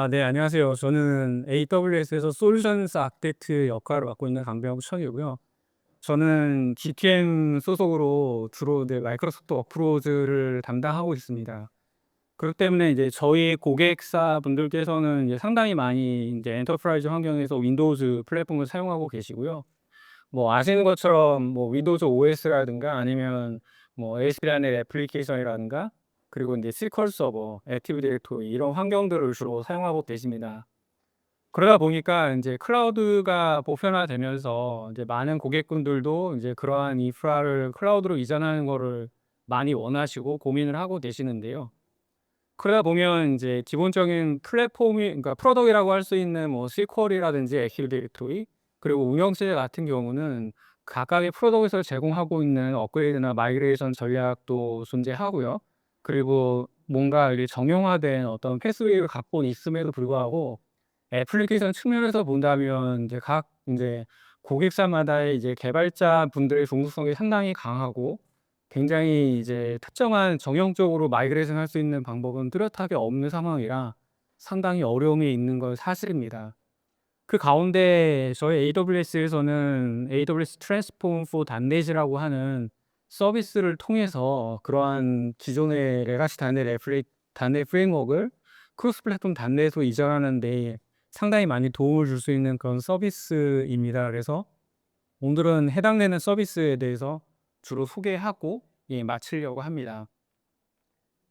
네, 안녕하세요. 저는 AWS에서 솔루션스 아키텍트 역할을 맡고 있는 강병욱 청이고요. 저는 GTM 소속으로 주로 마이크로소프트 워크로즈를 담당하고 있습니다. 그렇기 때문에 이제 저희 고객사 분들께서는 이제 상당히 많이 이제 엔터프라이즈 환경에서 윈도우즈 플랫폼을 사용하고 계시고요. 뭐 아시는 것처럼 뭐 윈도우즈 OS라든가 아니면 뭐 ASP.NET 애플리케이션이라든가 그리고 이제 SQL 서버, 액티브 디렉토리 이런 환경들을 주로 사용하고 계십니다. 그러다 보니까 인제 클라우드가 보편화되면서 이제 많은 고객분들도 이제 그러한 인프라를 클라우드로 이전하는 거를 많이 원하시고 고민을 하고 계시는데요. 그러다 보면 인제 기본적인 플랫폼이 그러니까 프로덕이라고 할 수 있는 뭐 SQL이라든지 액티브 디렉토리 그리고 운영체제 같은 경우는 각각의 프로덕에서 제공하고 있는 업그레이드나 마이그레이션 전략도 존재하고요. 그리고 뭔가 이게 정형화된 어떤 패스웨이를 갖고 있음에도 불구하고 애플리케이션 측면에서 본다면 이제 각 인제 고객사마다의 이제 개발자분들의 종속성이 상당히 강하고 굉장히 이제 특정한 정형적으로 마이그레이션 할 수 있는 방법은 뚜렷하게 없는 상황이라 상당히 어려움이 있는 건 사실입니다. 그 가운데 저희 AWS에서는 AWS Transform for .NET이라고 하는 서비스를 통해서 그러한 기존의 레가시 .NET 프레임워크를 크로스 플랫폼 .NET으로 이전하는 데 상당히 많이 도움을 줄 수 있는 그런 서비스입니다. 그래서 오늘은 해당되는 서비스에 대해서 주로 소개하고 마치려고 합니다.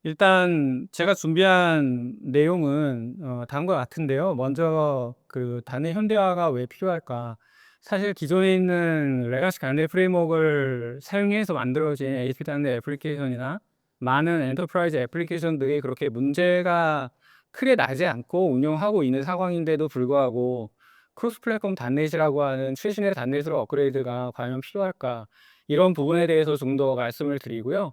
일단 제가 준비한 내용은 다음과 같은데요. 먼저 그 단의 현대화가 왜 필요할까? 사실 기존에 있는 레가시 단의 프레임워크를 사용해서 만들어진 ASP 단의 애플리케이션이나 많은 엔터프라이즈 애플리케이션들이 그렇게 문제가 크게 나지 않고 운영하고 있는 상황인데도 불구하고 크로스 플랫폼 단넷이라고 하는 최신의 단넷으로 업그레이드가 과연 필요할까? 이런 부분에 대해서 좀 더 말씀을 드리고요.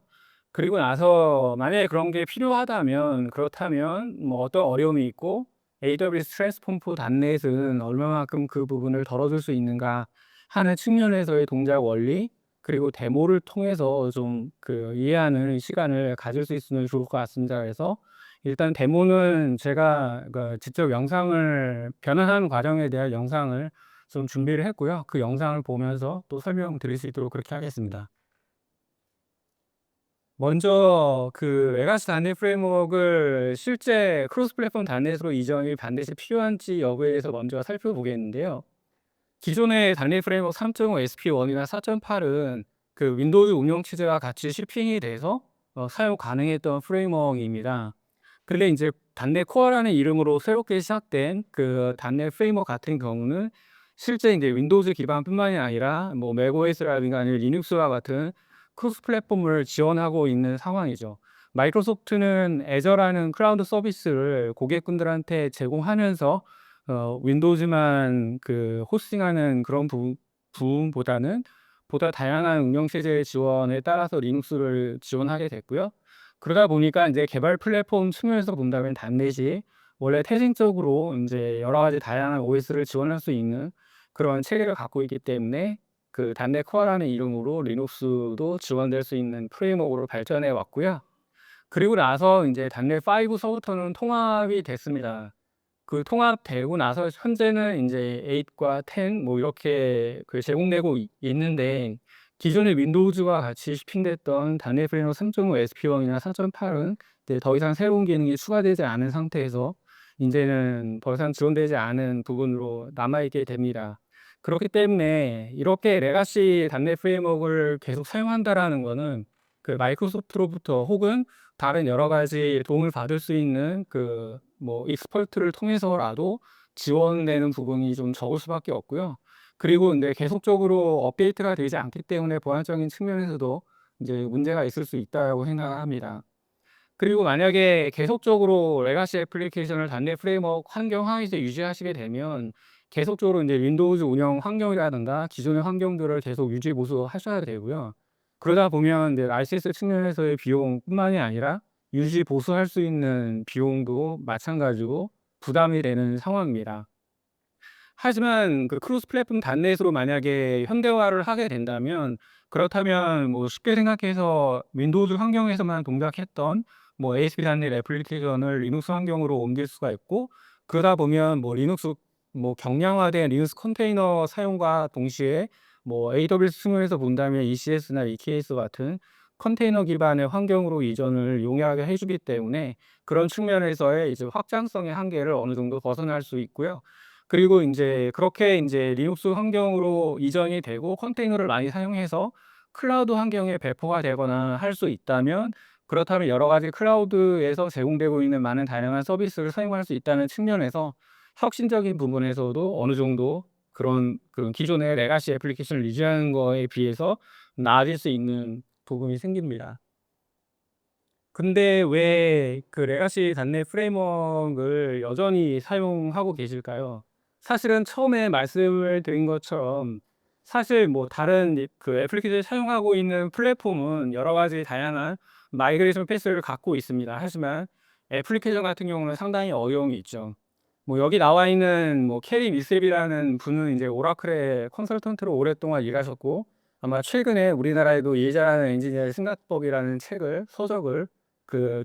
그리고 나서 만약에 그런 게 필요하다면 그렇다면 뭐 어떤 어려움이 있고 AWS 트랜스폼 포 .NET은 얼마만큼 그 부분을 덜어줄 수 있는가 하는 측면에서의 동작 원리 그리고 데모를 통해서 좀 그 이해하는 시간을 가질 수 있으면 좋을 것 같습니다. 그래서 일단 데모는 제가 직접 영상을 변환하는 과정에 대한 영상을 좀 준비를 했고요. 그 영상을 보면서 또 설명드릴 수 있도록 그렇게 하겠습니다. 먼저 그 레가시 단일 프레임워크를 실제 크로스 플랫폼 단넷으로 이전이 반드시 필요한지 여부에 대해서 먼저 살펴보겠는데요. 기존의 단일 프레임워크 3.5 SP1이나 4.8은 그 윈도우 운영 체제와 같이 shipping이 돼서 사용 가능했던 프레임워크입니다. 근데 인제 단넷 코어라는 이름으로 새롭게 시작된 그 단넷 프레임워크 같은 경우는 실제 인제 윈도우즈 기반뿐만이 아니라 뭐 맥OS라든가 아니면 리눅스와 같은 크로스 플랫폼을 지원하고 있는 상황이죠. 마이크로소프트는 애저라는 클라우드 서비스를 고객분들한테 제공하면서 윈도우즈만 그 호스팅하는 그런 부분보다는 보다 다양한 운영 체제의 지원에 따라서 리눅스를 지원하게 됐고요. 그러다 보니까 인제 개발 플랫폼 측면에서 본다면 단넷이 원래 태생적으로 인제 여러 가지 다양한 OS를 지원할 수 있는 그런 체계를 갖고 있기 때문에 그 단넷 코어라는 이름으로 리눅스도 지원될 수 있는 프레임워크로 발전해 왔고요. 그리고 나서 인제 단넷 5서부터는 통합이 됐습니다. 그 통합되고 나서 현재는 인제 8과 10 뭐 이렇게 그 제공되고 있는데 기존의 윈도우즈와 같이 shipping됐던 단일 프레임워크 3.5 SP1이나 4.8은 이제 더 이상 새로운 기능이 추가되지 않은 상태에서 인제는 더 이상 지원되지 않은 부분으로 남아 있게 됩니다. 그렇기 때문에 이렇게 레가시 단넷 프레임워크를 계속 사용한다라는 거는 그 마이크로소프트로부터 혹은 다른 여러 가지 도움을 받을 수 있는 그 뭐 익스퍼트를 통해서라도 지원되는 부분이 좀 적을 수밖에 없고요. 그리고 근데 계속적으로 업데이트가 되지 않기 때문에 보안적인 측면에서도 이제 문제가 있을 수 있다고 생각을 합니다. 그리고 만약에 계속적으로 레가시 애플리케이션을 단넷 프레임워크 환경 하에서 유지하시게 되면 계속적으로 인제 윈도우즈 운영 환경이라든가 기존의 환경들을 계속 유지 보수하셔야 되고요. 그러다 보면 이제 라이센스 측면에서의 비용뿐만이 아니라 유지 보수할 수 있는 비용도 마찬가지로 부담이 되는 상황입니다. 하지만 그 크로스 플랫폼 단넷으로 만약에 현대화를 하게 된다면 그렇다면 뭐 쉽게 생각해서 윈도우즈 환경에서만 동작했던 뭐 ASP.NET 애플리케이션을 리눅스 환경으로 옮길 수가 있고 그러다 보면 뭐 리눅스 뭐 경량화된 리눅스 컨테이너 사용과 동시에 뭐 AWS 측면에서 본다면 ECS나 EKS 같은 컨테이너 기반의 환경으로 이전을 용이하게 해 주기 때문에 그런 측면에서의 이제 확장성의 한계를 어느 정도 벗어날 수 있고요. 그리고 인제 그렇게 인제 리눅스 환경으로 이전이 되고 컨테이너를 많이 사용해서 클라우드 환경에 배포가 되거나 할 수 있다면, 그렇다면 여러 가지 클라우드에서 제공되고 있는 많은 다양한 서비스를 사용할 수 있다는 측면에서 혁신적인 부분에서도 어느 정도 그런 기존의 레가시 애플리케이션을 유지하는 거에 비해서 나아질 수 있는 부분이 생깁니다. 근데 왜 그 레가시 단내 프레임워크를 여전히 사용하고 계실까요? 사실은 처음에 말씀을 드린 것처럼 사실 뭐 다른 그 애플리케이션을 사용하고 있는 플랫폼은 여러 가지 다양한 마이그레이션 패스를 갖고 있습니다. 하지만 애플리케이션 같은 경우는 상당히 어려움이 있죠. 뭐 여기 나와 있는 뭐 캐리 미셉이라는 분은 이제 오라클의 컨설턴트로 오랫동안 일하셨고, 아마 최근에 우리나라에도 일 잘하는 엔지니어의 승낙법이라는 서적을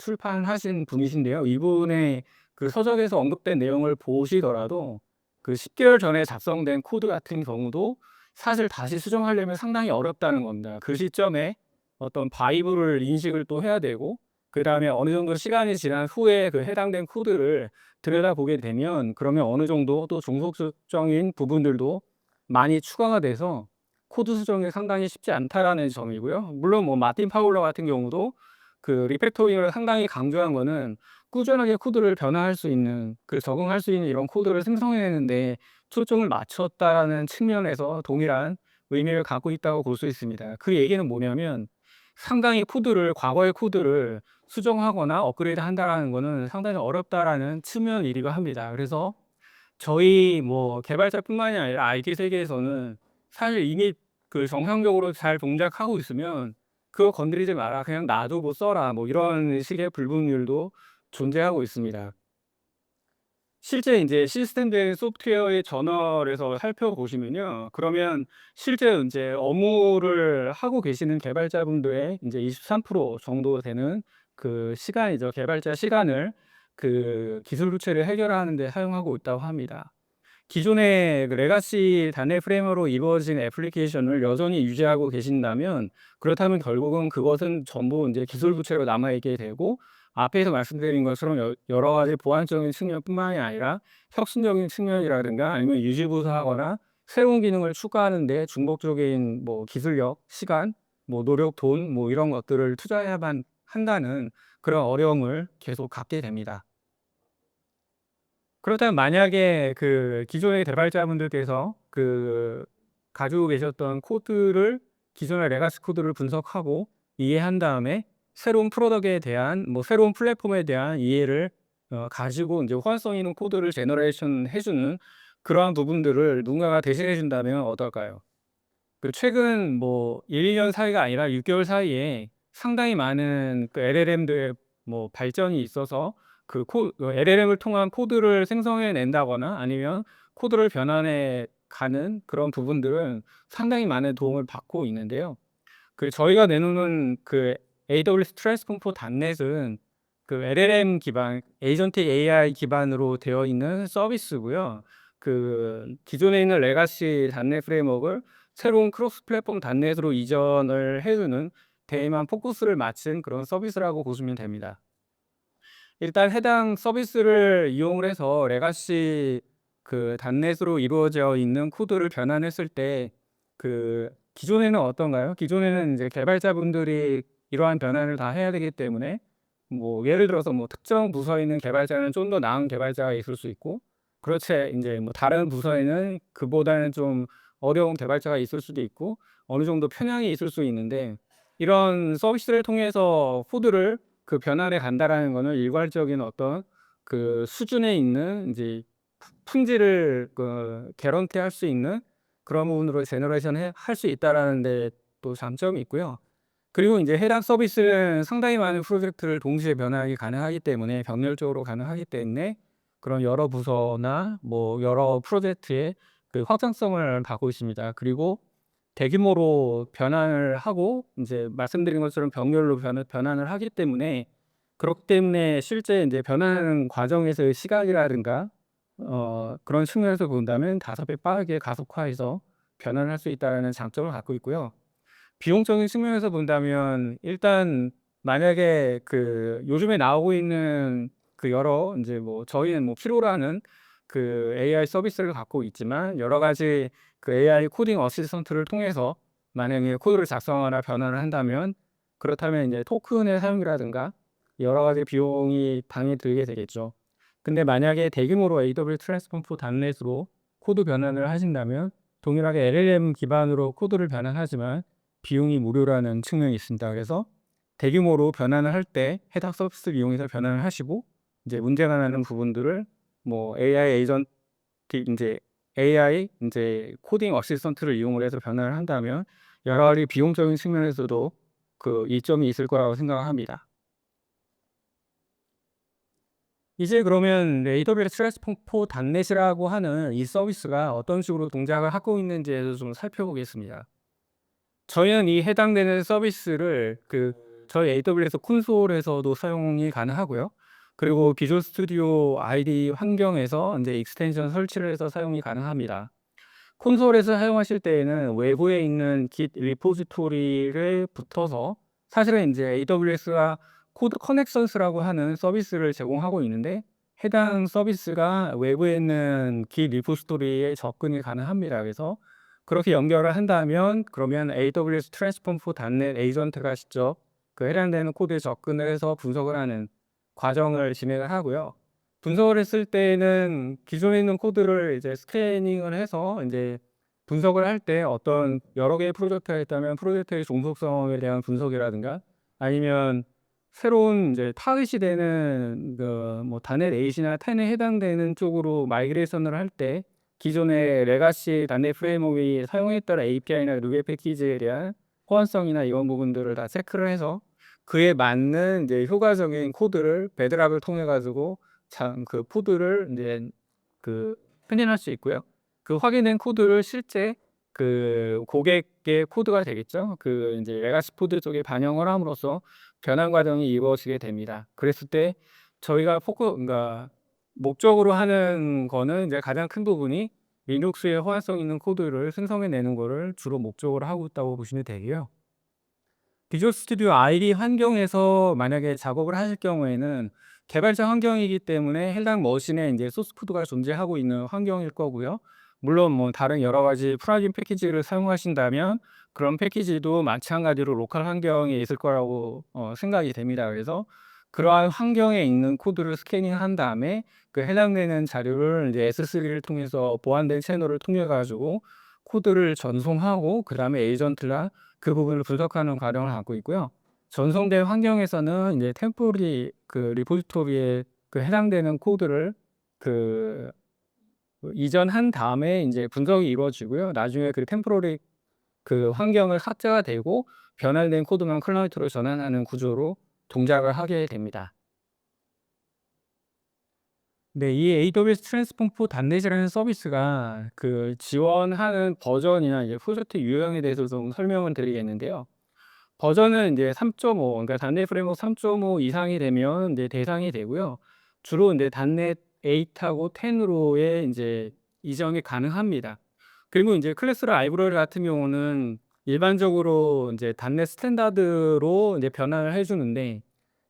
출판하신 분이신데요. 이분의 그 서적에서 언급된 내용을 보시더라도 그 10개월 전에 작성된 코드 같은 경우도 사실 다시 수정하려면 상당히 어렵다는 겁니다. 그 시점에 어떤 바이블을 인식을 또 해야 되고, 그다음에 어느 정도 시간이 지난 후에 그 해당된 코드를 들여다보게 되면 그러면 어느 정도 또 종속적인 부분들도 많이 추가가 돼서 코드 수정이 상당히 쉽지 않다라는 점이고요. 물론 뭐 마틴 파울러 같은 경우도 그 리팩토링을 상당히 강조한 거는 꾸준하게 코드를 변화할 수 있는 적응할 수 있는 이런 코드를 생성해내는 데 초점을 맞췄다라는 측면에서 동일한 의미를 갖고 있다고 볼 수 있습니다. 그 얘기는 뭐냐면 상당히 과거의 코드를 수정하거나 업그레이드한다라는 거는 상당히 어렵다라는 측면이기도 합니다. 그래서 저희 뭐 개발자뿐만이 아니라 IT 세계에서는 사실 이미 정상적으로 잘 동작하고 있으면 "그거 건드리지 마라. 그냥 놔두고 써라." 뭐 이런 식의 불분율도 존재하고 있습니다. 실제 인제 시스템된 소프트웨어의 저널에서 살펴보시면요. 그러면 실제 인제 업무를 하고 계시는 개발자분들의 인제 23% 정도 되는 시간이죠. 개발자 시간을 기술 부채를 해결하는 데 사용하고 있다고 합니다. 기존의 레가시 단일 프레임으로 이루어진 애플리케이션을 여전히 유지하고 계신다면, 그렇다면 결국은 그것은 전부 인제 기술 부채로 남아 있게 되고, 앞에서 말씀드린 것처럼 여러 가지 보안적인 측면뿐만이 아니라 혁신적인 측면이라든가 아니면 유지보수하거나 새로운 기능을 추가하는 데 중복적인 뭐 기술력, 시간, 뭐 노력, 돈 뭐 이런 것들을 투자해야만 한다는 그런 어려움을 계속 갖게 됩니다. 그렇다면 만약에 기존의 개발자분들께서 가지고 계셨던 코드를 기존의 레가시 코드를 분석하고 이해한 다음에 새로운 프로덕트에 대한 새로운 플랫폼에 대한 이해를 가지고 인제 호환성 있는 코드를 제너레이션 해 주는 그러한 부분들을 누군가가 대신해 준다면 어떨까요? 최근 뭐 1-2년 사이가 아니라 6 개월 사이에 상당히 많은 LLM들의 발전이 있어서 LLM을 통한 코드를 생성해 낸다거나 아니면 코드를 변환해 가는 그런 부분들은 상당히 많은 도움을 받고 있는데요. 저희가 내놓는 AWS 트랜스폼포 닷넷은 LLM 기반 에이전틱 AI 기반으로 되어 있는 서비스고요. 기존에 있는 레가시 닷넷 프레임워크를 새로운 크로스 플랫폼 닷넷으로 이전을 해 주는 데에만 포커스를 맞춘 그런 서비스라고 보시면 됩니다. 일단 해당 서비스를 이용을 해서 레가시 닷넷으로 이루어져 있는 코드를 변환했을 때 기존에는 어떤가요? 기존에는 이제 개발자분들이 이러한 변환을 다 해야 되기 때문에 예를 들어서 특정 부서에 있는 개발자는 좀 더 나은 개발자가 있을 수 있고, 그렇지 인제 다른 부서에는 그보다는 좀 어려운 개발자가 있을 수도 있고 어느 정도 편향이 있을 수 있는데, 이런 서비스를 통해서 코드를 변환해 간다라는 거는 일괄적인 어떤 수준에 있는 인제 품질을 개런티할 수 있는 그런 부분으로 제너레이션 할 수 있다라는 데 또 장점이 있고요. 그리고 인제 해당 서비스는 상당히 많은 프로젝트를 동시에 변환이 가능하기 때문에 병렬적으로 가능하기 때문에 그런 여러 부서나 여러 프로젝트의 확장성을 갖고 있습니다. 그리고 대규모로 변환을 하고 인제 말씀드린 것처럼 병렬로 변환을 하기 때문에, 그렇기 때문에 실제 인제 변환하는 과정에서의 시간이라든가 그런 측면에서 본다면 5배 빠르게 가속화해서 변환을 할 수 있다는 장점을 갖고 있고요. 비용적인 측면에서 본다면 일단 만약에 요즘에 나오고 있는 여러 이제 뭐 저희는 뭐 키로라는 AI 서비스를 갖고 있지만, 여러 가지 AI 코딩 어시스턴트를 통해서 만약에 코드를 작성하거나 변환을 한다면, 그렇다면 이제 토큰의 사용이라든가 여러 가지 비용이 당연히 들게 되겠죠. 근데 만약에 대규모로 AWS 트랜스폼 포 단넷으로 코드 변환을 하신다면 동일하게 LLM 기반으로 코드를 변환하지만 비용이 무료라는 측면이 있습니다. 그래서 대규모로 변환을 할 때 해당 서비스를 이용해서 변환을 하시고, 이제 문제가 나는 부분들을 뭐 AI 에이전트 인제 AI 인제 코딩 어시스턴트를 이용을 해서 변환을 한다면 여러 가지 비용적인 측면에서도 이점이 있을 거라고 생각을 합니다. 이제 그러면 AWS 트랜스폼 포 단넷이라고 하는 이 서비스가 어떤 식으로 동작을 하고 있는지에 대해서 좀 살펴보겠습니다. 저희는 이 해당되는 서비스를 저희 AWS 콘솔에서도 사용이 가능하고요. 그리고 비주얼 스튜디오 IDE 환경에서 인제 익스텐션 설치를 해서 사용이 가능합니다. 콘솔에서 사용하실 때에는 외부에 있는 Git 리포지토리를 붙어서, 사실은 인제 AWS가 코드 커넥션스라고 하는 서비스를 제공하고 있는데, 해당 서비스가 외부에 있는 Git 리포지토리에 접근이 가능합니다. 그래서 그렇게 연결을 한다면 그러면 AWS 트랜스폼 포 .NET 에이전트가 직접 해당되는 코드에 접근을 해서 분석을 하는 과정을 진행을 하고요. 분석을 했을 때에는 기존에 있는 코드를 이제 스캐닝을 해서 인제 분석을 할 때 어떤 여러 개의 프로젝트가 있다면 프로젝트의 종속성에 대한 분석이라든가, 아니면 새로운 인제 타깃이 되는 뭐 .NET 8이나 10에 해당되는 쪽으로 마이그레이션을 할 때 기존의 레가시 .NET 프레임워크이 사용했던 API나 누계 패키지에 대한 호환성이나 이런 부분들을 다 체크를 해서 그에 맞는 이제 효과적인 코드를 배드락을 통해 가지고 참 코드를 인제 확인할 수 있고요. 확인된 코드를 실제 고객의 코드가 되겠죠. 인제 레가시 코드 쪽에 반영을 함으로써 변환 과정이 이루어지게 됩니다. 그랬을 때 저희가 그러니까 목적으로 하는 거는 이제 가장 큰 부분이 리눅스의 호환성 있는 코드를 생성해 내는 거를 주로 목적으로 하고 있다고 보시면 되고요. 비주얼 스튜디오 IDE 환경에서 만약에 작업을 하실 경우에는 개발자 환경이기 때문에 해당 머신에 인제 소스 코드가 존재하고 있는 환경일 거고요. 물론 뭐 다른 여러 가지 플러그인 패키지를 사용하신다면 그런 패키지도 마찬가지로 로컬 환경에 있을 거라고 생각이 됩니다. 그래서 그러한 환경에 있는 코드를 스캐닝한 다음에 해당되는 자료를 이제 S3를 통해서 보안된 채널을 통해 가지고 코드를 전송하고, 그다음에 에이전트가 그 부분을 분석하는 과정을 갖고 있고요. 전송된 환경에서는 이제 템포리 리포지토리에 해당되는 코드를 그 이전한 다음에 인제 분석이 이루어지고요. 나중에 템포러리 환경을 삭제가 되고 변환된 코드만 클라이언트로 전환하는 구조로 동작을 하게 됩니다. 네. 이 AWS 트랜스폼 포 .NET이라는 서비스가 지원하는 버전이나 이제 프로젝트 유형에 대해서 좀 설명을 드리겠는데요. 버전은 이제 3.5, 그러니까 .NET 프레임워크 3.5 이상이 되면 이제 대상이 되고요. 주로 인제 .NET 8하고 10으로의 인제 이전이 가능합니다. 그리고 인제 클래스 라이브러리 같은 경우는 일반적으로 인제 .NET 스탠다드로 인제 변환을 해 주는데,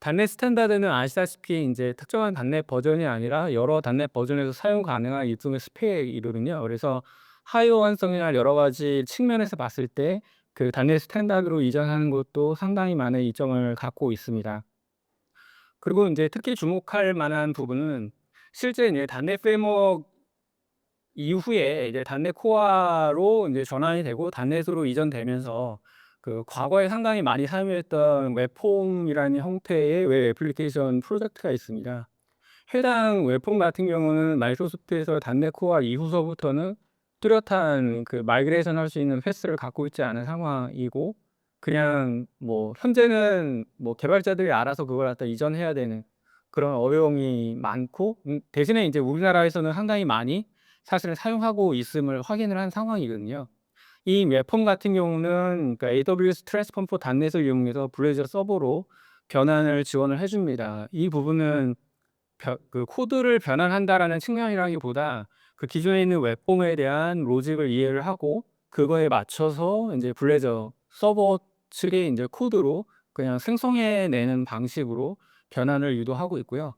.NET 스탠다드는 아시다시피 인제 특정한 .NET 버전이 아니라 여러 .NET 버전에서 사용 가능한 일종의 스펙이거든요. 그래서 하위 호환성이나 여러 가지 측면에서 봤을 때 .NET 스탠다드로 이전하는 것도 상당히 많은 이점을 갖고 있습니다. 그리고 인제 특히 주목할 만한 부분은 실제 이제 .NET 프레임워크 이후에 이제 .NET 코어로 인제 전환이 되고 .NET으로 이전되면서 과거에 상당히 많이 사용했던 웹폼이라는 형태의 웹 애플리케이션 프로젝트가 있습니다. 해당 웹폼 같은 경우는 마이크로소프트에서 .NET 코어 이후서부터는 뚜렷한 마이그레이션 할 수 있는 패스를 갖고 있지 않은 상황이고, 그냥 뭐 현재는 뭐 개발자들이 알아서 그걸 갖다 이전해야 되는 그런 어려움이 많고, 대신에 인제 우리나라에서는 상당히 많이 사실은 사용하고 있음을 확인을 한 상황이거든요. 이 웹폼 같은 경우는 AWS 트랜스폼 포 .NET을 이용해서 브라우저 서버로 변환을 지원을 해 줍니다. 이 부분은 그 코드를 변환한다라는 측면이라기보다 그 기존에 있는 웹폼에 대한 로직을 이해를 하고 그거에 맞춰서 인제 블레저 서버 측의 인제 코드로 그냥 생성해 내는 방식으로 변환을 유도하고 있고요.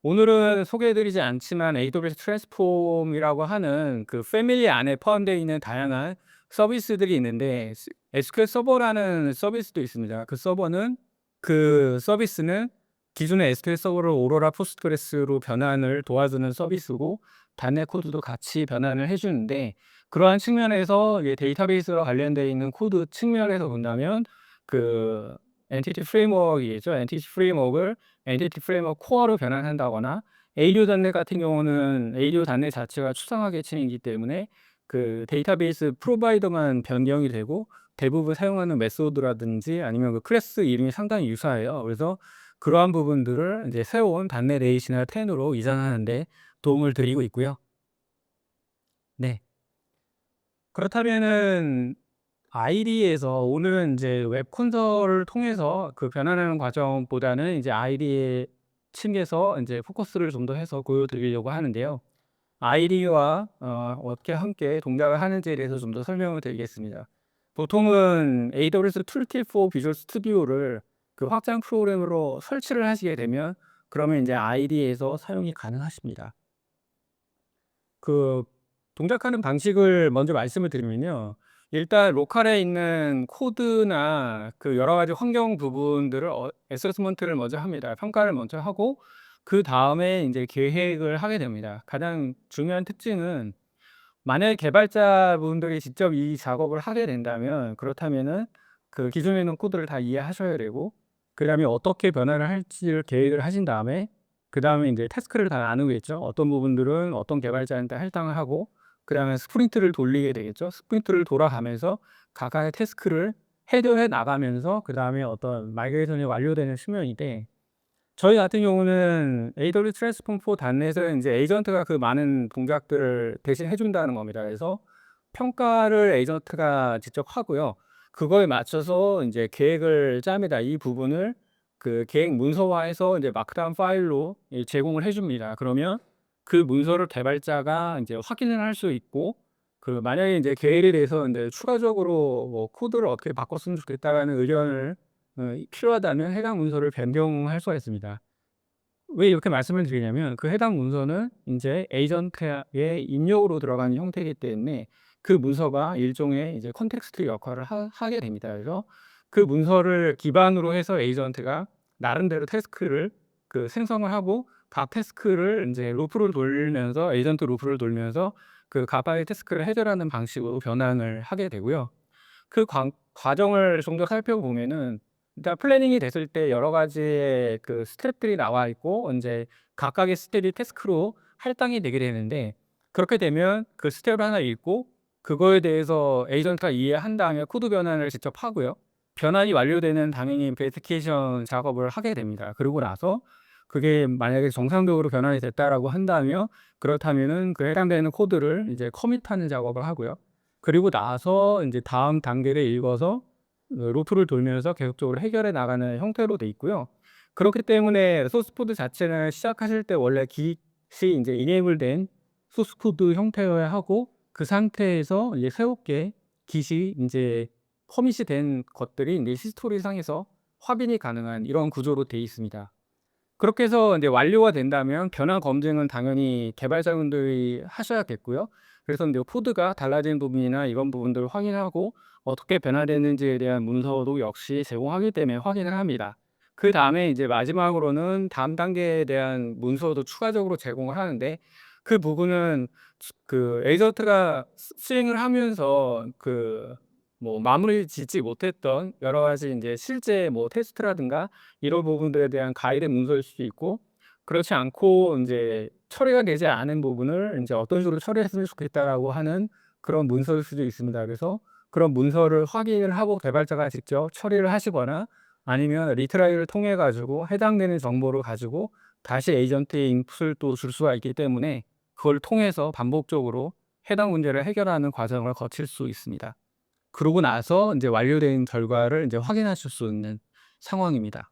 오늘은 소개해 드리지 않지만 AWS 트랜스폼이라고 하는 그 패밀리 안에 포함되어 있는 다양한 서비스들이 있는데 SQL 서버라는 서비스도 있습니다. 그 서비스는 기존의 SQL 서버를 오로라 포스트그레스로 변환을 도와주는 서비스고 단넷 코드도 같이 변환을 해 주는데 그러한 측면에서 이게 데이터베이스와 관련되어 있는 코드 측면에서 본다면 그 엔티티 프레임워크이겠죠. 엔티티 프레임워크 코어로 변환한다거나 에이리오.넷 같은 경우는 에이리오.넷 자체가 추상화 계층이기 때문에 그 데이터베이스 프로바이더만 변경이 되고 대부분 사용하는 메소드라든지 아니면 그 클래스 이름이 상당히 유사해요. 그래서 그러한 부분들을 이제 새로운 .넷 8이나 10으로 이전하는 데 도움을 드리고 있고요. 네. 그렇다면은 ID에서 오늘은 인제 웹 콘솔을 통해서 그 변환하는 과정보다는 이제 ID의 층에서 인제 포커스를 좀 더 해서 보여 드리려고 하는데요. ID와 어떻게 함께 동작을 하는지에 대해서 좀 더 설명을 드리겠습니다. 보통은 AWS 툴킷 for 비주얼 스튜디오를 그 확장 프로그램으로 설치를 하시게 되면 그러면 인제 ID에서 사용이 가능하십니다. 그 동작하는 방식을 먼저 말씀을 드리면요. 일단 로컬에 있는 코드나 그 여러 가지 환경 부분들을 어세스먼트를 먼저 합니다. 평가를 먼저 하고 그다음에 인제 계획을 하게 됩니다. 가장 중요한 특징은 만약에 개발자분들이 직접 이 작업을 하게 된다면 그렇다면은 그 기존에 있는 코드를 다 이해하셔야 되고 그다음에 어떻게 변화를 할지를 계획을 하신 다음에 그다음에 인제 태스크를 다 나누겠죠. 어떤 부분들은 어떤 개발자한테 할당을 하고 그다음에 스프린트를 돌리게 되겠죠. 스프린트를 돌아가면서 각각의 태스크를 해결해 나가면서 그다음에 어떤 마이그레이션이 완료되는 측면인데 저희 같은 경우는 AWS 트랜스폼4 .NET은 인제 에이전트가 그 많은 동작들을 대신 해 준다는 겁니다. 그래서 평가를 에이전트가 직접 하고요. 그거에 맞춰서 인제 계획을 짭니다. 이 부분을 그 계획 문서화해서 인제 마크다운 파일로 제공을 해 줍니다. 그러면 그 문서를 개발자가 인제 확인을 할 수 있고 그 만약에 인제 계획에 대해서 인제 추가적으로 뭐 "코드를 어떻게 바꿨으면 좋겠다."라는 의견을 필요하다면 해당 문서를 변경할 수가 있습니다. 왜 이렇게 말씀을 드리냐면 그 해당 문서는 인제 에이전트의 입력으로 들어가는 형태이기 때문에 그 문서가 일종의 이제 컨텍스트 역할을 하게 됩니다. 그래서 그 문서를 기반으로 해서 에이전트가 나름대로 태스크를 그 생성을 하고 각 태스크를 인제 루프를 돌면서 에이전트 루프를 돌면서 그 각각의 태스크를 해결하는 방식으로 변환을 하게 되고요. 그 과정을 좀 더 살펴보면은 일단 플래닝이 됐을 때 여러 가지의 그 스텝들이 나와 있고 인제 각각의 스텝이 태스크로 할당이 되게 되는데 그렇게 되면 그 스텝을 하나 읽고 그거에 대해서 에이전트가 이해한 다음에 코드 변환을 직접 하고요. 변환이 완료되면 당연히 베리피케이션 작업을 하게 됩니다. 그러고 나서 그게 만약에 정상적으로 변환이 됐다라고 한다면 그렇다면은 그 해당되는 코드를 이제 커밋하는 작업을 하고요. 그리고 나서 인제 다음 단계를 읽어서 루프를 돌면서 계속적으로 해결해 나가는 형태로 돼 있고요. 그렇기 때문에 소스 코드 자체는 시작하실 때 원래 깃이 인제 이네이블 된 소스 코드 형태여야 하고 그 상태에서 이제 새롭게 깃이 인제 커밋이 된 것들이 인제 히스토리 상에서 확인이 가능한 이런 구조로 돼 있습니다. 그렇게 해서 인제 완료가 된다면 변화 검증은 당연히 개발자분들이 하셔야겠고요. 그래서 인제 코드가 달라진 부분이나 이런 부분들을 확인하고 어떻게 변화됐는지에 대한 문서도 역시 제공하기 때문에 확인을 합니다. 그다음에 이제 마지막으로는 다음 단계에 대한 문서도 추가적으로 제공을 하는데 그 부분은 그 에이전트가 수행을 하면서 그 뭐 마무리 짓지 못했던 여러 가지 인제 실제 뭐 테스트라든가 이런 부분들에 대한 가이드 문서일 수도 있고 그렇지 않고 인제 처리가 되지 않은 부분을 인제 "어떤 식으로 처리했으면 좋겠다."라고 하는 그런 문서일 수도 있습니다. 그래서 그런 문서를 확인을 하고 개발자가 직접 처리를 하시거나 아니면 리트라이를 통해 가지고 해당되는 정보를 가지고 다시 에이전트에 인풋을 또 줄 수가 있기 때문에 그걸 통해서 반복적으로 해당 문제를 해결하는 과정을 거칠 수 있습니다. 그러고 나서 인제 완료된 결과를 인제 확인하실 수 있는 상황입니다.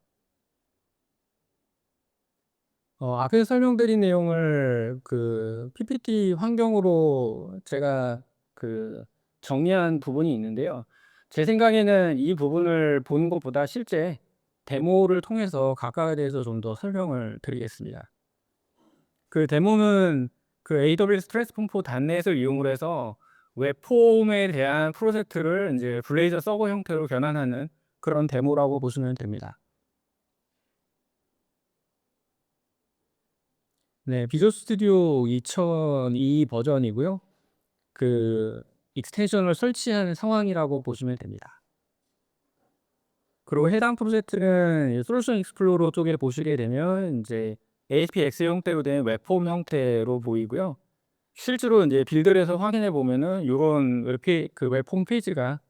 앞에서 설명드린 내용을 그 PPT 환경으로 제가 그 정리한 부분이 있는데요. 제 생각에는 이 부분을 보는 것보다 실제 데모를 통해서 각각에 대해서 좀 더 설명을 드리겠습니다. 그 데모는 그 AWS 트랜스폼4 단넷을 이용을 해서 웹폼에 대한 프로젝트를 인제 블레이저 서버 형태로 변환하는 그런 데모라고 보시면 됩니다. 네. 비주얼 스튜디오 2002 버전이고요. 그 익스텐션을 설치한 상황이라고 보시면 됩니다. 그리고 해당 프로젝트는 솔루션 익스플로러 쪽에 보시게 되면 인제 ASPX 형태로 된 웹폼 형태로 보이고요. 실제로 인제 빌드를 해서 확인해 보면은 요런 그 웹 홈페이지가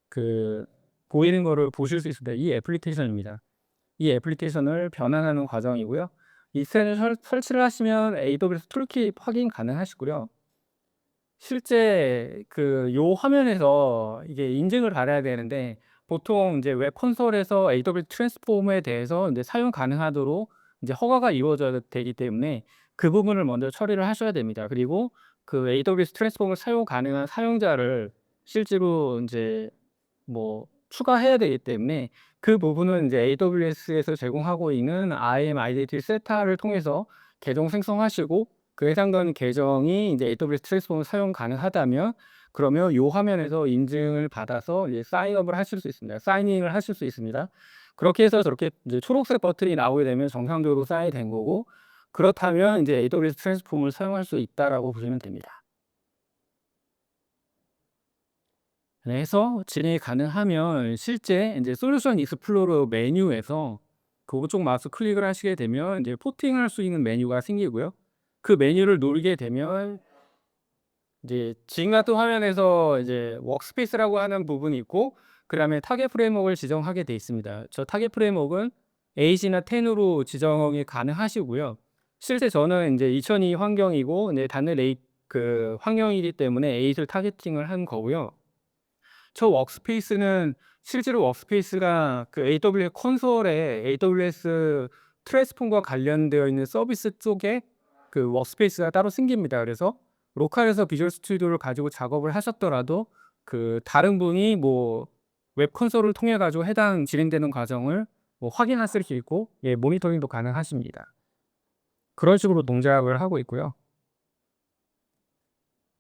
그 보이는 거를 보실 수 있습니다. 이 애플리케이션입니다. 이 애플리케이션을 변환하는 과정이고요. 익스텐션 설치를 하시면 AWS 툴킷 확인 가능하시고요. 실제 그 요 화면에서 이게 인증을 받아야 되는데 보통 인제 웹 콘솔에서 AWS 트랜스폼에 대해서 인제 사용 가능하도록 인제 허가가 이루어져야 되기 때문에 그 부분을 먼저 처리를 하셔야 됩니다. 그리고 그 AWS 트랜스폼을 사용 가능한 사용자를 실제로 인제 뭐 추가해야 되기 때문에 그 부분은 인제 AWS에서 제공하고 있는 IAM 아이덴티티 세터를 통해서 계정 생성하시고 그 해당되는 계정이 인제 AWS 트랜스폼을 사용 가능하다면 그러면 요 화면에서 인증을 받아서 이제 사인업을 하실 수 있습니다. 사인인을 하실 수 있습니다. 그렇게 해서 저렇게 이제 초록색 버튼이 나오게 되면 정상적으로 사인이 된 거고 그렇다면 인제 AWS 트랜스폼을 사용할 수 있다라고 보시면 됩니다. 네 해서 진행이 가능하면 실제 인제 솔루션 익스플로러 메뉴에서 그 오른쪽 마우스 클릭을 하시게 되면 인제 포팅할 수 있는 메뉴가 생기고요. 그 메뉴를 누르게 되면 이제 지금 같은 화면에서 이제 워크스페이스라고 하는 부분이 있고 그다음에 타겟 프레임워크를 지정하게 돼 있습니다. 저 타겟 프레임워크는 8이나 10으로 지정이 가능하시고요. 실제 저는 인제 2002 환경이고 네 단넷 8 그 환경이기 때문에 8을 타겟팅을 한 거고요. 저 워크스페이스는 실제로 워크스페이스가 그 AWS 콘솔에 AWS 트랜스폼과 관련되어 있는 서비스 쪽에 그 워크스페이스가 따로 생깁니다. 그래서 로컬에서 비주얼 스튜디오를 가지고 작업을 하셨더라도 그 다른 분이 뭐 웹 콘솔을 통해 가지고 해당 진행되는 과정을 뭐 확인하실 수 있고 예 모니터링도 가능하십니다. 그런 식으로 동작을 하고 있고요.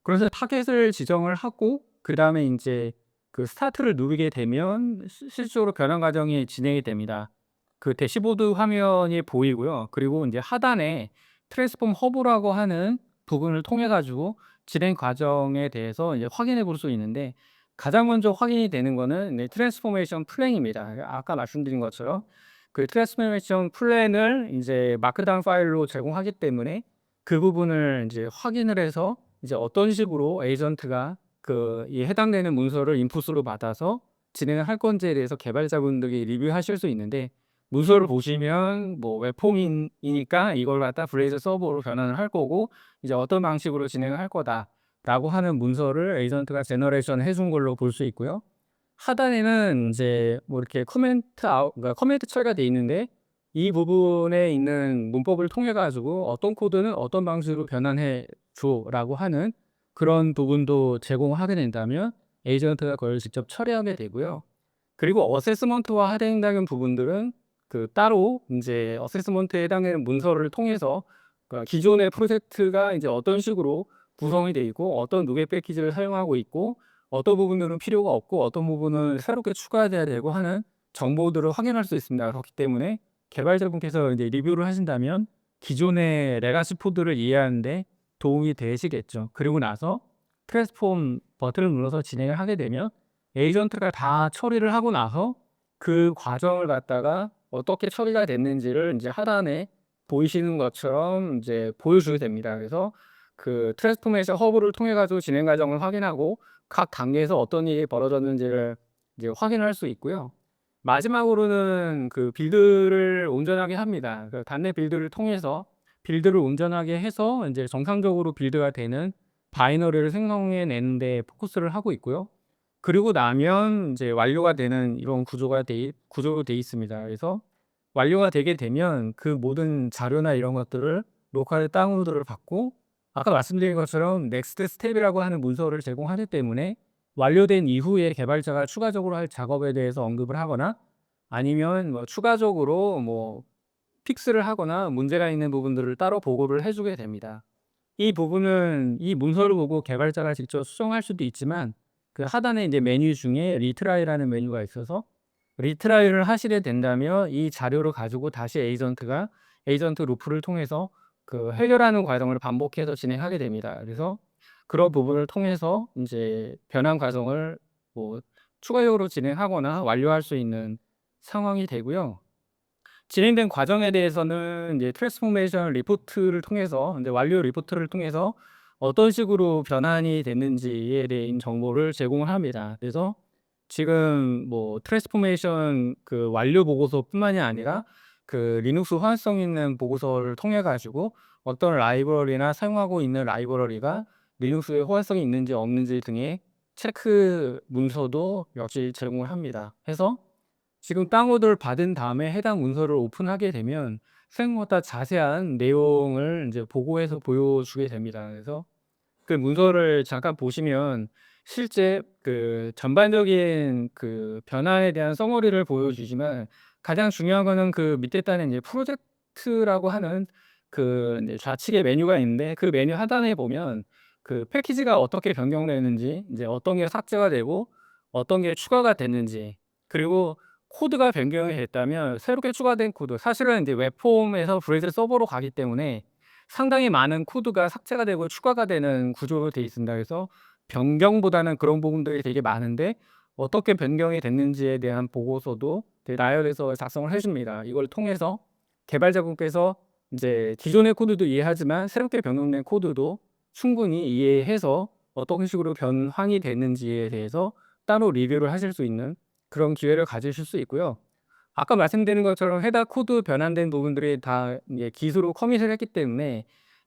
그래서 타겟을 지정을 하고 그다음에 인제 그 스타트를 누르게 되면 실질적으로 변환 과정이 진행이 됩니다. 그 대시보드 화면이 보이고요. 그리고 인제 하단에 트랜스폼 허브라고 하는 부분을 통해 가지고 진행 과정에 대해서 이제 확인해 볼 수 있는데 가장 먼저 확인이 되는 거는 네 트랜스포메이션 플랜입니다. 아까 말씀드린 것처럼 그 트랜스포메이션 플랜을 인제 마크다운 파일로 제공하기 때문에 그 부분을 인제 확인을 해서 이제 어떤 식으로 에이전트가 그 이 해당되는 문서를 인풋으로 받아서 진행을 할 건지에 대해서 개발자분들이 리뷰하실 수 있는데 문서를 보시면 뭐 웹폼이니까 이걸 갖다 블레이즈 서버로 변환을 할 거고 이제 "어떤 방식으로 진행을 할 거다."라고 하는 문서를 에이전트가 제너레이션 해준 걸로 볼 수 있고요. 하단에는 인제 뭐 이렇게 그러니까 커멘트 처리가 돼 있는데 이 부분에 있는 문법을 통해 가지고 "어떤 코드는 어떤 방식으로 변환해 줘."라고 하는 그런 부분도 제공하게 된다면 에이전트가 그걸 직접 처리하게 되고요. 그리고 어세스먼트와 해당되는 부분들은 그 따로 인제 어세스먼트에 해당하는 문서를 통해서 그러니까 기존의 프로젝트가 인제 어떤 식으로 구성이 돼 있고 어떤 누계 패키지를 사용하고 있고 어떤 부분들은 필요가 없고 어떤 부분은 새롭게 추가돼야 되고 하는 정보들을 확인할 수 있습니다. 그렇기 때문에 개발자분께서 이제 리뷰를 하신다면 기존의 레가시 코드를 이해하는 데 도움이 되시겠죠. 그리고 나서 트랜스폼 버튼을 눌러서 진행을 하게 되면 에이전트가 다 처리를 하고 나서 그 과정을 갖다가 어떻게 처리가 됐는지를 인제 하단에 보이시는 것처럼 인제 보여주게 됩니다. 그래서 그 트랜스포메이션 허브를 통해 가지고 진행 과정을 확인하고 각 단계에서 어떤 일이 벌어졌는지를 이제 확인할 수 있고요. 마지막으로는 그 빌드를 온전하게 합니다. 그 단내 빌드를 통해서 빌드를 온전하게 해서 인제 정상적으로 빌드가 되는 바이너리를 생성해 내는 데 포커스를 하고 있고요. 그리고 나면 인제 완료가 되는 이런 구조로 돼 있습니다. 그래서 완료가 되게 되면 그 모든 자료나 이런 것들을 로컬에 다운로드를 받고 아까 말씀드린 것처럼 넥스트 스텝이라고 하는 문서를 제공하기 때문에 완료된 이후에 개발자가 추가적으로 할 작업에 대해서 언급을 하거나 아니면 뭐 추가적으로 뭐 픽스를 하거나 문제가 있는 부분들을 따로 보고를 해 주게 됩니다. 이 부분은 이 문서를 보고 개발자가 직접 수정할 수도 있지만 그 하단에 이제 메뉴 중에 리트라이라는 메뉴가 있어서 리트라이를 하시게 된다면 이 자료를 가지고 다시 에이전트 루프를 통해서 그 해결하는 과정을 반복해서 진행하게 됩니다. 그래서 그런 부분을 통해서 인제 변환 과정을 뭐 추가적으로 진행하거나 완료할 수 있는 상황이 되고요. 진행된 과정에 대해서는 이제 트랜스포메이션 리포트를 통해서 인제 완료 리포트를 통해서 어떤 식으로 변환이 됐는지에 대한 정보를 제공을 합니다. 그래서 지금 뭐 트랜스포메이션 그 완료 보고서뿐만이 아니라 그 리눅스 호환성 있는 보고서를 통해 가지고 어떤 라이브러리나 사용하고 있는 라이브러리가 리눅스에 호환성이 있는지 없는지 등의 체크 문서도 역시 제공을 합니다. 해서 지금 다운로드를 받은 다음에 해당 문서를 오픈하게 되면 생각보다 자세한 내용을 인제 보고해서 보여주게 됩니다. 그래서 그 문서를 잠깐 보시면 실제 그 전반적인 그 변화에 대한 서머리를 보여주지만 가장 중요한 거는 그 밑에 단에 이제 프로젝트라고 하는 그 인제 좌측에 메뉴가 있는데 그 메뉴 하단에 보면 그 패키지가 어떻게 변경되는지 인제 어떤 게 삭제가 되고 어떤 게 추가가 됐는지 그리고 코드가 변경이 됐다면 새롭게 추가된 코드 사실은 인제 웹폼에서 브레이즈 서버로 가기 때문에 상당히 많은 코드가 삭제가 되고 추가가 되는 구조로 돼 있습니다. 그래서 변경보다는 그런 부분들이 되게 많은데 어떻게 변경이 됐는지에 대한 보고서도 나열해서 작성을 해 줍니다. 이걸 통해서 개발자분께서 인제 기존의 코드도 이해하지만 새롭게 변경된 코드도 충분히 이해해서 어떤 식으로 변환이 됐는지에 대해서 따로 리뷰를 하실 수 있는 그런 기회를 가지실 수 있고요. 아까 말씀드린 것처럼 해당 코드 변환된 부분들이 다 이제 기수로 커밋을 했기 때문에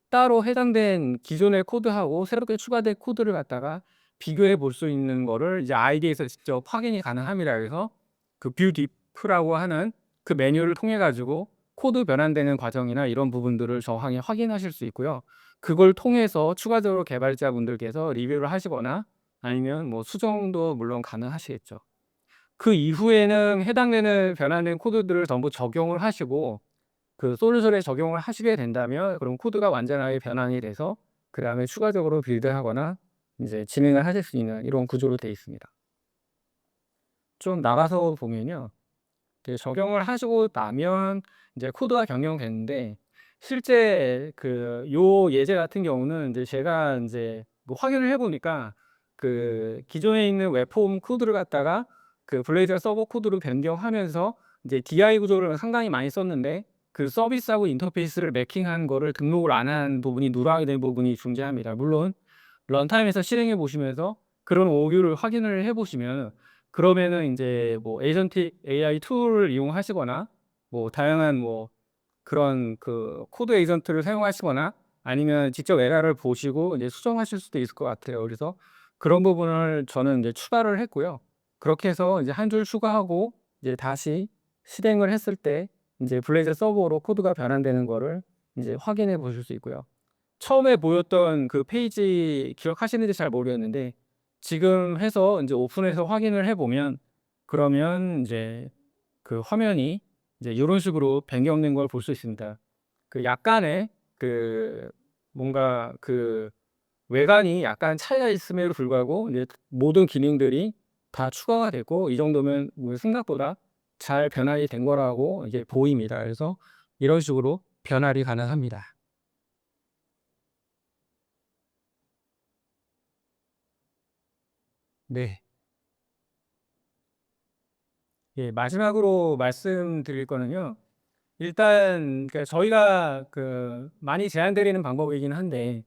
따로 해당된 기존의 코드하고 새롭게 추가된 코드를 갖다가 비교해 볼 수 있는 거를 이제 ID에서 직접 확인이 가능합니다. 그래서 그 뷰 diff라고 하는 그 메뉴를 통해 가지고 코드 변환되는 과정이나 이런 부분들을 정확하게 확인하실 수 있고요. 그걸 통해서 추가적으로 개발자분들께서 리뷰를 하시거나 아니면 뭐 수정도 물론 가능하시겠죠. 그 이후에는 해당되는 변환된 코드들을 전부 적용을 하시고 그 솔루션에 적용을 하시게 된다면 그럼 코드가 완전하게 변환이 돼서 그다음에 추가적으로 빌드하거나 인제 진행을 하실 수 있는 이런 구조로 되어 있습니다. 좀 나가서 보면요. 그 적용을 하시고 나면 인제 코드가 변경됐는데 실제 그 요 예제 같은 경우는 인제 제가 인제 뭐 확인을 해 보니까 그 기존에 있는 웹폼 코드를 갖다가 그 블레이즈 서버 코드로 변경하면서 이제 DI 구조를 상당히 많이 썼는데 그 서비스하고 인터페이스를 매킹한 거를 등록을 안 한 부분이 누락이 된 부분이 존재합니다. 물론 런타임에서 실행해 보시면서 그런 오류를 확인을 해 보시면 그러면은 인제 뭐 에이전틱 AI 툴을 이용하시거나 뭐 다양한 뭐 그런 그 코드 에이전트를 사용하시거나 아니면 직접 에러를 보시고 이제 수정하실 수도 있을 것 같아요. 그래서 그런 부분을 저는 이제 추가를 했고요. 그렇게 해서 이제 한 줄 추가하고 이제 다시 실행을 했을 때 인제 블레이즈 서버로 코드가 변환되는 거를 인제 확인해 보실 수 있고요. 처음에 보였던 그 페이지 기억하시는지 잘 모르겠는데 지금 해서 인제 오픈해서 확인을 해 보면 그러면 인제 그 화면이 이제 요런 식으로 변경된 걸 볼 수 있습니다. 그 약간의 그 뭔가 그 외관이 약간 차이가 있음에도 불구하고 이제 모든 기능들이 다 추가가 됐고 이 정도면 뭐 생각보다 잘 변환이 된 거라고 이게 보입니다. 그래서 이런 식으로 변환이 가능합니다. 네. 예 마지막으로 말씀드릴 거는요. 일단 그러니까 저희가 그 많이 제안드리는 방법이긴 한데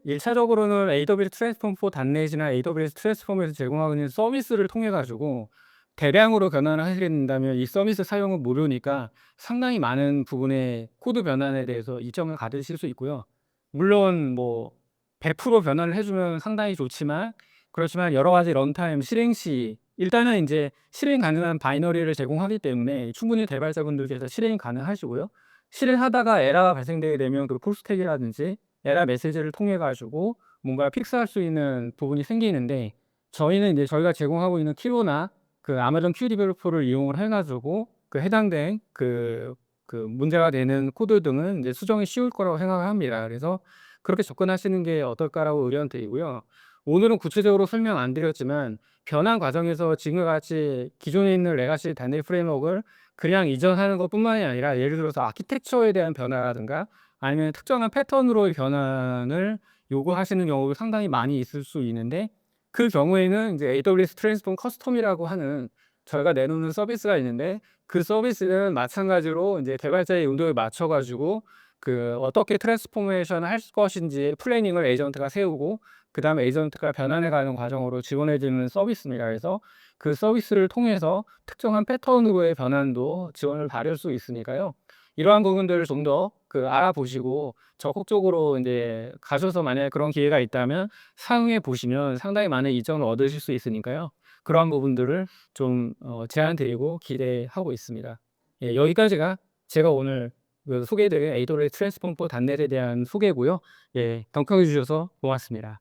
1 차적으로는 AWS 트랜스폼 for .NET이나 AWS 트랜스폼에서 제공하고 있는 서비스를 통해 가지고 대량으로 변환을 하시게 된다면 이 서비스 사용은 무료니까 상당히 많은 부분의 코드 변환에 대해서 이점을 가지실 수 있고요. 물론 뭐 100% 변환을 해 주면 상당히 좋지만 그렇지만 여러 가지 런타임 실행 시 일단은 인제 실행 가능한 바이너리를 제공하기 때문에 충분히 개발자분들께서 실행이 가능하시고요. 실행하다가 에러가 발생되게 되면 그 풀스택이라든지 에러 메시지를 통해 가지고 뭔가 픽스할 수 있는 부분이 생기는데, 저희는 인제 저희가 제공하고 있는 큐브나 그 아마존 큐 디벨로퍼를 이용을 해 가지고 그 해당된 문제가 되는 코드 등은 인제 수정이 쉬울 거라고 생각을 합니다. 그래서 그렇게 접근하시는 게 어떨까라고 의견 드리고요. 오늘은 구체적으로 설명 안 드렸지만 변환 과정에서 지금과 같이 기존에 있는 레가시 단일 프레임워크를 그냥 이전하는 것뿐만이 아니라, 예를 들어서 아키텍처에 대한 변화라든가 아니면 특정한 패턴으로의 변환을 요구하시는 경우도 상당히 많이 있을 수 있는데, 그 경우에는 이제 AWS 트랜스폼 커스텀이라고 하는 저희가 내놓는 서비스가 있는데, 그 서비스는 마찬가지로 인제 개발자의 의도에 맞춰 가지고 어떻게 트랜스포메이션을 할 것인지의 플래닝을 에이전트가 세우고 그다음에 에이전트가 변환해 가는 과정으로 지원해 주는 서비스입니다. 그래서 그 서비스를 통해서 특정한 패턴으로의 변환도 지원을 받을 수 있으니까요. 이러한 부분들을 좀 더 알아보시고 적극적으로 인제 가셔서 만약에 그런 기회가 있다면 사용해 보시면 상당히 많은 이점을 얻으실 수 있으니까요. 그러한 부분들을 좀 제안 드리고 기대하고 있습니다. 예, 여기까지가 제가 오늘 소개해 드린 AWS 트랜스폼4 .NET에 대한 소개고요. 예, 경청해 주셔서 고맙습니다.